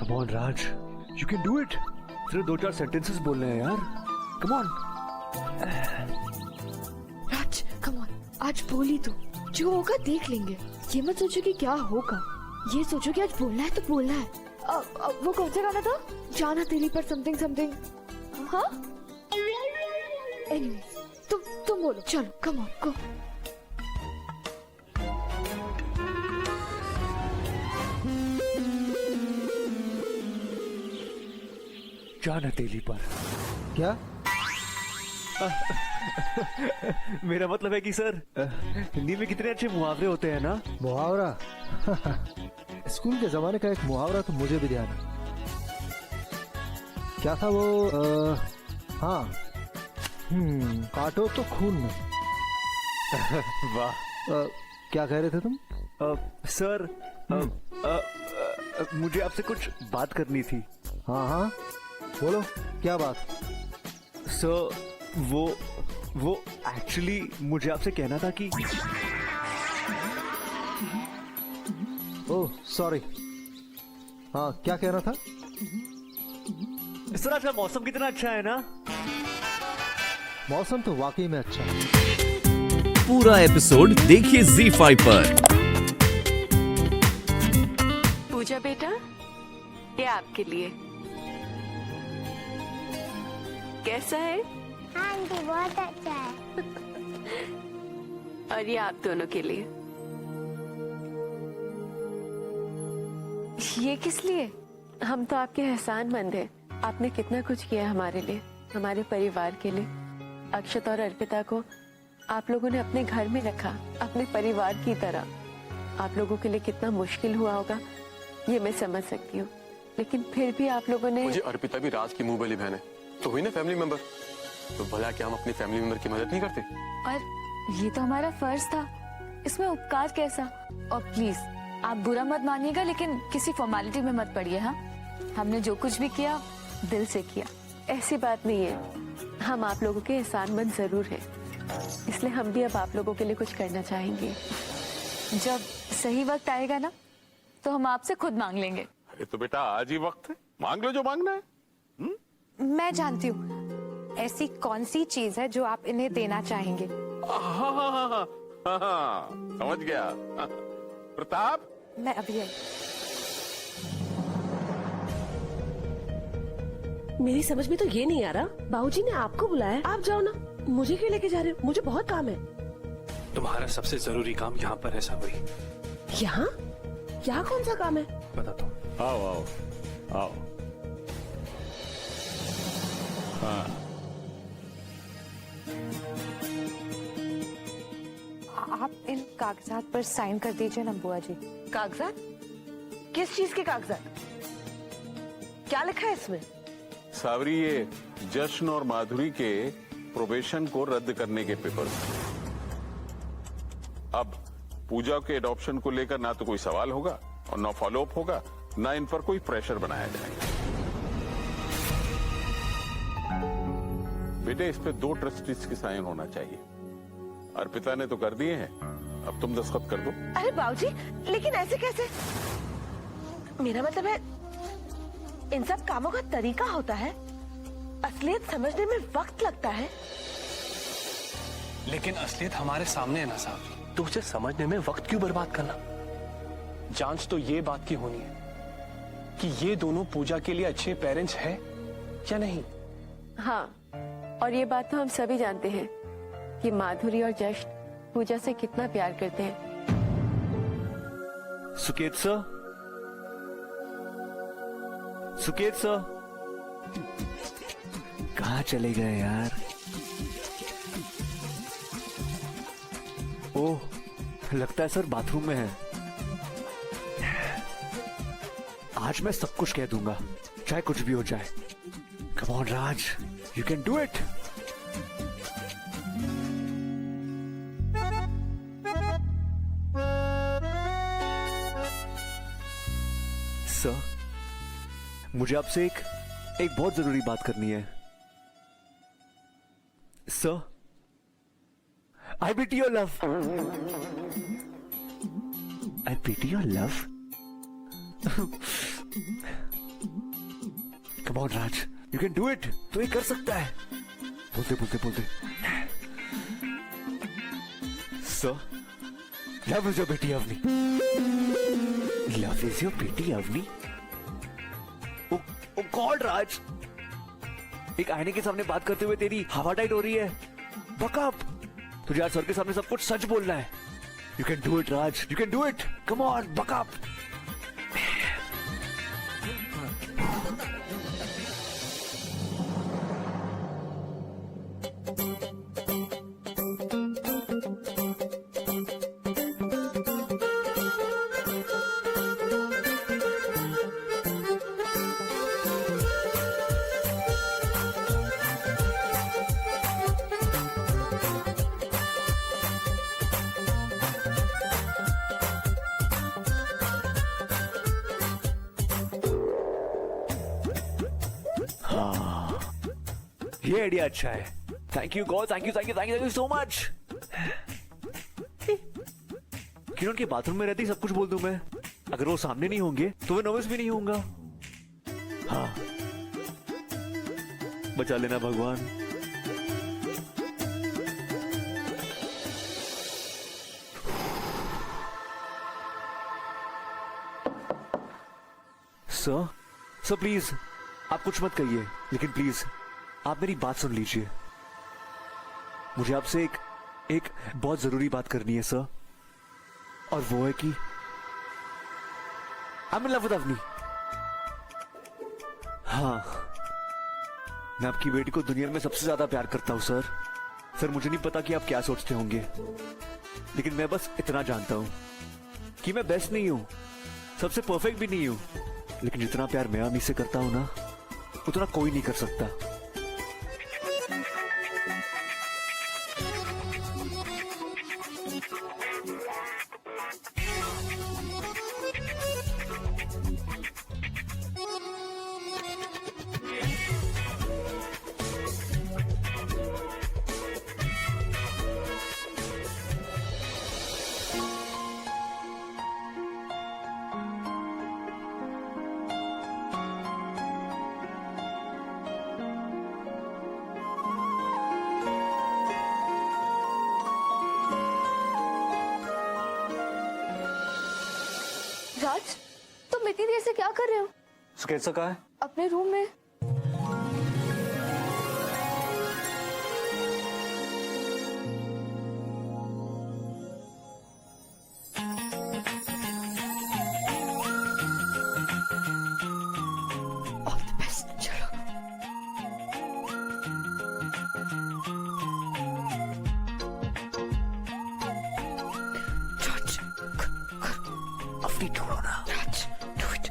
Come on Raj, you can do it. सिर्फ 2-4 sentences बोलने हैं यार, come on. Raj come on, आज बोल ही तू, जो होगा देख लेंगे। ये मत सोचो कि क्या होगा, ये सोचो कि आज बोलना है तो बोलना है। वो कौन सा गाना था, जाना तेरी पर समथिंग समथिंग। हाँ एनीवेज, तुम बोलो, चलो कम ऑन गो। जाना तेली पर। क्या? मेरा मतलब है कि सर, हिंदी में कितने अच्छे मुहावरे होते हैं ना। मुहावरा? स्कूल के जमाने का एक मुहावरा तो मुझे भी ध्यान है। क्या था वो? हाँ, काटो तो खून में। वाह। क्या कह रहे थे तुम? सर, मुझे आपसे कुछ बात करनी थी। हाँ हाँ बोलो, क्या बात? सर वो एक्चुअली मुझे आपसे कहना था कि ओह सॉरी। हाँ क्या कहना था? सर आज का मौसम कितना अच्छा है ना। मौसम तो वाकई में अच्छा है। पूरा एपिसोड देखिए ZEE5 पर। पूजा बेटा, ये आपके लिए। कैसा है? हाँ आंटी बहुत अच्छा है। और ये आप दोनों के लिए। ये किस लिए? हम तो आपके एहसानमंद हैं। आपने कितना कुछ किया हमारे लिए, हमारे परिवार के लिए। अक्षत और अर्पिता को आप लोगों ने अपने घर में रखा, अपने परिवार की तरह। आप लोगों के लिए कितना मुश्किल हुआ होगा ये मैं समझ सकती हूँ, लेकिन फिर भी आप लोगों ने। मुझे अर्पिता भी राज की मुंह वाली बहन है, तो हुई ना फैमिली मेंबर। तो भला क्या हम अपनी फैमिली मेंबर की मदद नहीं करते? और ये तो हमारा फर्ज था, इसमें उपकार कैसा? और प्लीज आप बुरा मत मानिएगा, लेकिन किसी फॉर्मेलिटी में मत पड़िए। हाँ, हमने जो कुछ भी किया दिल से किया। ऐसी बात नहीं है, हम आप लोगों के एहसानमंद जरूर हैं, इसलिए हम भी अब आप लोगों के लिए कुछ करना चाहेंगे। जब सही वक्त आएगा ना, तो हम आपसे खुद मांग लेंगे। अरे तो बेटा आज ही वक्त है, मांग लो जो मांगना है। मैं जानती हूँ ऐसी कौन सी चीज है जो आप इन्हें देना चाहेंगे। हाँ, समझ गया। प्रताप, मैं अभी आई। मेरी समझ में तो ये नहीं आ रहा, बाबूजी ने आपको बुलाया, आप जाओ ना, मुझे क्यों लेके जा रहे हो? मुझे बहुत काम है। तुम्हारा सबसे जरूरी काम यहाँ पर है सावरी। यहाँ? यहाँ कौन सा काम है? बताता हूँ। आओ आओ आओ। हाँ आप इन कागजात पर साइन कर दीजिए ना बुआ जी। कागजात? किस चीज के कागजात? क्या लिखा है इसमें? सावरी, ये जश्न और माधुरी के प्रोबेशन को रद्द करने के पेपर्स। अब पूजा के एडॉप्शन को लेकर ना तो कोई सवाल होगा और ना फॉलोअप होगा, ना इन पर कोई प्रेशर बनाया जाएगा। बेटे इस पे 2 ट्रस्टीज की साइन होना चाहिए। अर्पिता ने तो कर दिए हैं, अब तुम दस्तखत कर दो। अरे बाबूजी, लेकिन ऐसे कैसे? मेरा मतलब है इन सब कामों का तरीका होता है, असलियत समझने में वक्त लगता है। लेकिन असलियत हमारे सामने है ना सावरी, तो उसे समझने में वक्त क्यों बर्बाद करना? जांच तो ये बात की होनी है कि ये दोनों पूजा के लिए अच्छे पेरेंट्स हैं या नहीं। हाँ, और ये बात तो हम सभी जानते हैं कि माधुरी और जश्न पूजा से कितना प्यार करते हैं। सुकेत सर, सुकेत सर, कहाँ चले गए यार? ओह, लगता है सर बाथरूम में है। आज मैं सब कुछ कह दूंगा, चाहे कुछ भी हो जाए। Come on Raj, you can do it. Sir, मुझे आपसे एक बहुत जरूरी बात करनी है। Sir, I pity your love. I pity your love. Come on Raj, you can do it, तू ये कर सकता है। बोलते बोलते बोलते सर, लव इज योर बेटी अवनी, लव इज योर बेटी अवनी। ओ गॉड राज, एक आईने के सामने बात करते हुए तेरी हवा टाइट हो रही है। बक अप, तुझे आज सर के सामने सब कुछ सच बोलना है। You can do it Raj, you can do it, come on, buck up. ये आइडिया अच्छा है। Thank you God, thank you thank you thank you thank you so much. Kiran के बाथरूम में रहती सब कुछ बोल दूं मैं। अगर वो सामने नहीं होंगे तो मैं नर्वस भी नहीं होऊंगा। हाँ, बचा लेना भगवान। सर प्लीज आप कुछ मत कहिए, लेकिन प्लीज आप मेरी बात सुन लीजिए। मुझे आपसे एक बहुत जरूरी बात करनी है सर, और वो है कि I am in love with Avni. हाँ, मैं आपकी बेटी को दुनिया में सबसे ज्यादा प्यार करता हूं सर। सर मुझे नहीं पता कि आप क्या सोचते होंगे, लेकिन मैं बस इतना जानता हूं कि मैं बेस्ट नहीं हूं, सबसे परफेक्ट भी नहीं हूं, लेकिन जितना प्यार मैं अमी से करता हूं ना, उतना कोई नहीं कर सकता। राज, तुम इतनी देर से क्या कर रहे हो? कैसा कहा है? अपने रूम में। All the best, चलो। राज, अपनी छोड़ो ना। राज, do it।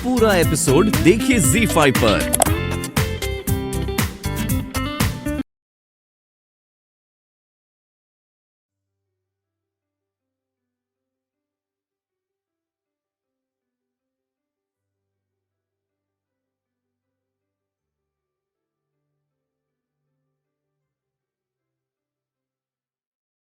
पूरा एपिसोड देखिए ZEE5 पर।